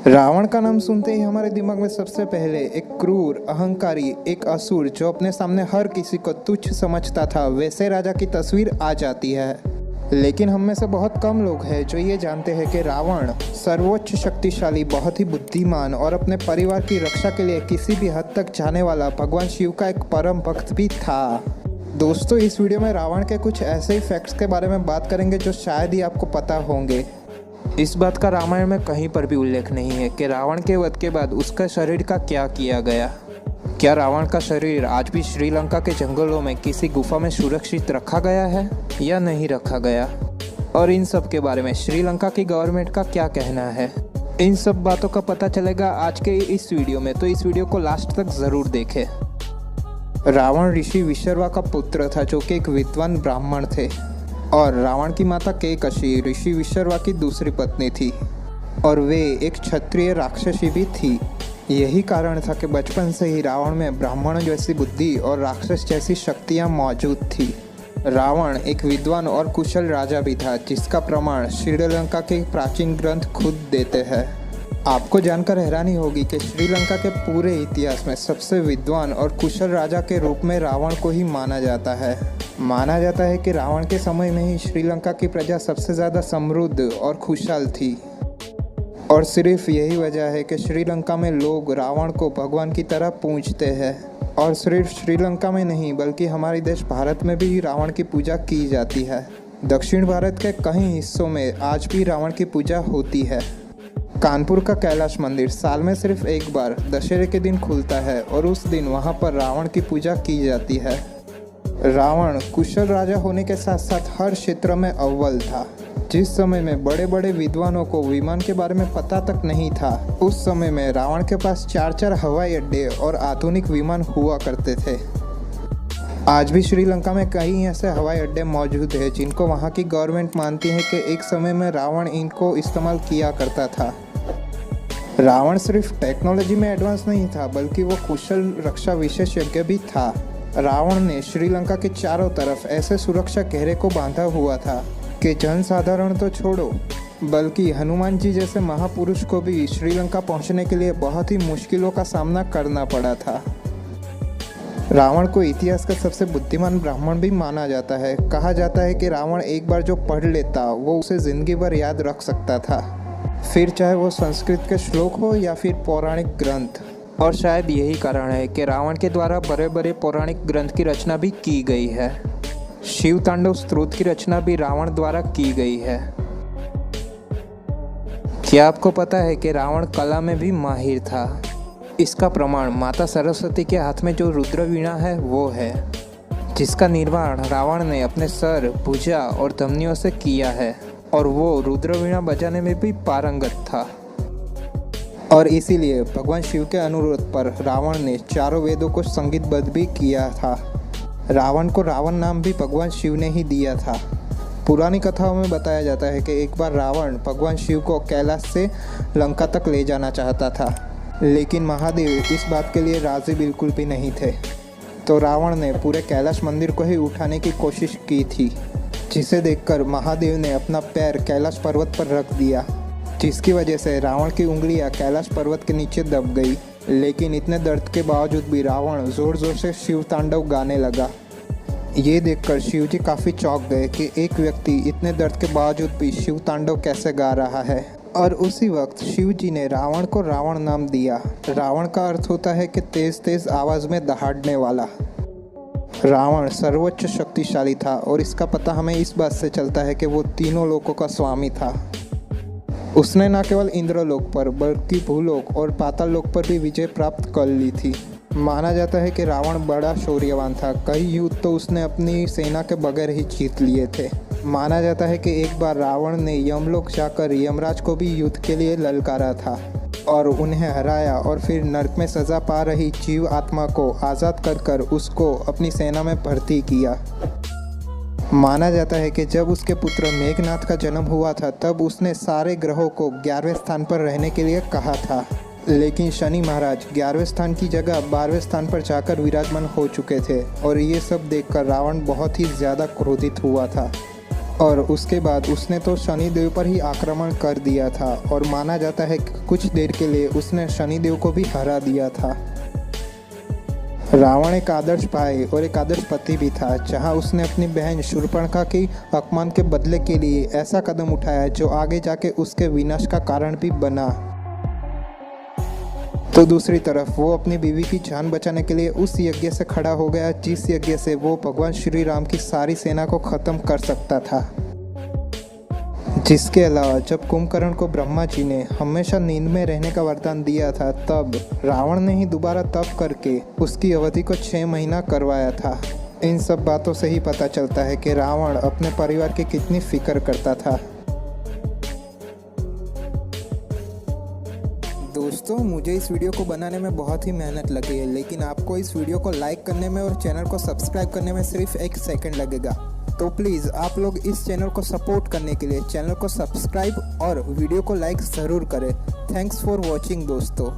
रावण का नाम सुनते ही हमारे दिमाग में सबसे पहले एक क्रूर अहंकारी, एक असुर जो अपने सामने हर किसी को तुच्छ समझता था, वैसे राजा की तस्वीर आ जाती है। लेकिन हम में से बहुत कम लोग हैं जो ये जानते हैं कि रावण सर्वोच्च शक्तिशाली, बहुत ही बुद्धिमान और अपने परिवार की रक्षा के लिए किसी भी हद तक जाने वाला भगवान शिव का एक परम भक्त भी था। दोस्तों, इस वीडियो में रावण के कुछ ऐसे ही फैक्ट्स के बारे में बात करेंगे जो शायद ही आपको पता होंगे। इस बात का रामायण में कहीं पर भी उल्लेख नहीं है कि रावण के वध के बाद उसका शरीर का क्या किया गया। क्या रावण का शरीर आज भी श्रीलंका के जंगलों में किसी गुफा में सुरक्षित रखा गया है या नहीं रखा गया, और इन सब के बारे में श्रीलंका की गवर्नमेंट का क्या कहना है, इन सब बातों का पता चलेगा आज के इस वीडियो में। तो इस वीडियो को लास्ट तक ज़रूर देखें। रावण ऋषि विश्रवा का पुत्र था जो कि एक विद्वान ब्राह्मण थे, और रावण की माता केकशी ऋषि विश्रवा की दूसरी पत्नी थी, और वे एक क्षत्रिय राक्षसी भी थी। यही कारण था कि बचपन से ही रावण में ब्राह्मण जैसी बुद्धि और राक्षस जैसी शक्तियाँ मौजूद थी। रावण एक विद्वान और कुशल राजा भी था, जिसका प्रमाण श्रीलंका के प्राचीन ग्रंथ खुद देते हैं। आपको जानकर हैरानी होगी कि श्रीलंका के पूरे इतिहास में सबसे विद्वान और कुशल राजा के रूप में रावण को ही माना जाता है। माना जाता है कि रावण के समय में ही श्रीलंका की प्रजा सबसे ज़्यादा समृद्ध और खुशहाल थी, और सिर्फ यही वजह है कि श्रीलंका में लोग रावण को भगवान की तरह पूजते हैं। और सिर्फ श्रीलंका में नहीं बल्कि हमारे देश भारत में भी रावण की पूजा की जाती है। दक्षिण भारत के कई हिस्सों में आज भी रावण की पूजा होती है। कानपुर का कैलाश मंदिर साल में सिर्फ एक बार दशहरे के दिन खुलता है, और उस दिन वहाँ पर रावण की पूजा की जाती है। रावण कुशल राजा होने के साथ साथ हर क्षेत्र में अव्वल था। जिस समय में बड़े बड़े विद्वानों को विमान के बारे में पता तक नहीं था, उस समय में रावण के पास 4 हवाई अड्डे और आधुनिक विमान हुआ करते थे। आज भी श्रीलंका में कई ऐसे हवाई अड्डे मौजूद हैं जिनको वहाँ की गवर्नमेंट मानती है कि एक समय में रावण इनको इस्तेमाल किया करता था। रावण सिर्फ टेक्नोलॉजी में एडवांस नहीं था बल्कि वो कुशल रक्षा विशेषज्ञ भी था। रावण ने श्रीलंका के चारों तरफ ऐसे सुरक्षा घेरे को बांधा हुआ था कि जनसाधारण तो छोड़ो बल्कि हनुमान जी जैसे महापुरुष को भी श्रीलंका पहुंचने के लिए बहुत ही मुश्किलों का सामना करना पड़ा था। रावण को इतिहास का सबसे बुद्धिमान ब्राह्मण भी माना जाता है। कहा जाता है कि रावण एक बार जो पढ़ लेता वो उसे जिंदगी भर याद रख सकता था, फिर चाहे वो संस्कृत के श्लोक हो या फिर पौराणिक ग्रंथ। और शायद यही कारण है कि रावण के द्वारा बड़े बड़े पौराणिक ग्रंथ की रचना भी की गई है। शिव तांडव स्तोत्र की रचना भी रावण द्वारा की गई है। क्या आपको पता है कि रावण कला में भी माहिर था? इसका प्रमाण माता सरस्वती के हाथ में जो रुद्र वीणा है वो है, जिसका निर्माण रावण ने अपने सर, भुजा और धमनियों से किया है, और वो रुद्र वीणा बजाने में भी पारंगत था। और इसीलिए भगवान शिव के अनुरोध पर रावण ने चारों वेदों को संगीतबद्ध भी किया था। रावण को रावण नाम भी भगवान शिव ने ही दिया था। पुरानी कथाओं में बताया जाता है कि एक बार रावण भगवान शिव को कैलाश से लंका तक ले जाना चाहता था, लेकिन महादेव इस बात के लिए राजी बिल्कुल भी नहीं थे। तो रावण ने पूरे कैलाश मंदिर को ही उठाने की कोशिश की थी, जिसे देखकर महादेव ने अपना पैर कैलाश पर्वत पर रख दिया, जिसकी वजह से रावण की उंगलियां कैलाश पर्वत के नीचे दब गई। लेकिन इतने दर्द के बावजूद भी रावण जोर जोर से शिव तांडव गाने लगा। ये देखकर शिव जी काफ़ी चौंक गए कि एक व्यक्ति इतने दर्द के बावजूद भी शिव तांडव कैसे गा रहा है। और उसी वक्त शिव जी ने रावण को रावण नाम दिया। रावण का अर्थ होता है कि तेज तेज आवाज़ में दहाड़ने वाला। रावण सर्वोच्च शक्तिशाली था, और इसका पता हमें इस बात से चलता है कि वो तीनों लोकों का स्वामी था। उसने न केवल इंद्रलोक पर बल्कि भूलोक और पाताल लोक पर भी विजय प्राप्त कर ली थी। माना जाता है कि रावण बड़ा शौर्यवान था। कई युद्ध तो उसने अपनी सेना के बगैर ही जीत लिए थे। माना जाता है कि एक बार रावण ने यमलोक जाकर यमराज को भी युद्ध के लिए ललकारा था और उन्हें हराया, और फिर नरक में सज़ा पा रही जीव आत्मा को आज़ाद कर उसको अपनी सेना में भर्ती किया। माना जाता है कि जब उसके पुत्र मेघनाथ का जन्म हुआ था तब उसने सारे ग्रहों को 11वें स्थान पर रहने के लिए कहा था, लेकिन शनि महाराज 11वें स्थान की जगह 12वें स्थान पर जाकर विराजमान हो चुके थे, और ये सब देखकर रावण बहुत ही ज़्यादा क्रोधित हुआ था और उसके बाद उसने तो शनिदेव पर ही आक्रमण कर दिया था और माना जाता है कि कुछ देर के लिए उसने शनिदेव को भी हरा दिया था। रावण एक आदर्श भाई और एक आदर्श पति भी था, जहां उसने अपनी बहन शूर्पणखा की अपमान के बदले के लिए ऐसा कदम उठाया जो आगे जाके उसके विनाश का कारण भी बना। तो दूसरी तरफ वो अपनी बीवी की जान बचाने के लिए उस यज्ञ से खड़ा हो गया जिस यज्ञ से वो भगवान श्री राम की सारी सेना को खत्म कर सकता था। जिसके अलावा जब कुंभकर्ण को ब्रह्मा जी ने हमेशा नींद में रहने का वरदान दिया था, तब रावण ने ही दोबारा तप करके उसकी अवधि को 6 महीना करवाया था। इन सब बातों से ही पता चलता है कि रावण अपने परिवार की कितनी फिक्र करता था। दोस्तों, मुझे इस वीडियो को बनाने में बहुत ही मेहनत लगी है, लेकिन आपको इस वीडियो को लाइक करने में और चैनल को सब्सक्राइब करने में सिर्फ 1 सेकंड लगेगा। तो प्लीज़ आप लोग इस चैनल को सपोर्ट करने के लिए चैनल को सब्सक्राइब और वीडियो को लाइक ज़रूर करें। थैंक्स फॉर वॉचिंग दोस्तों।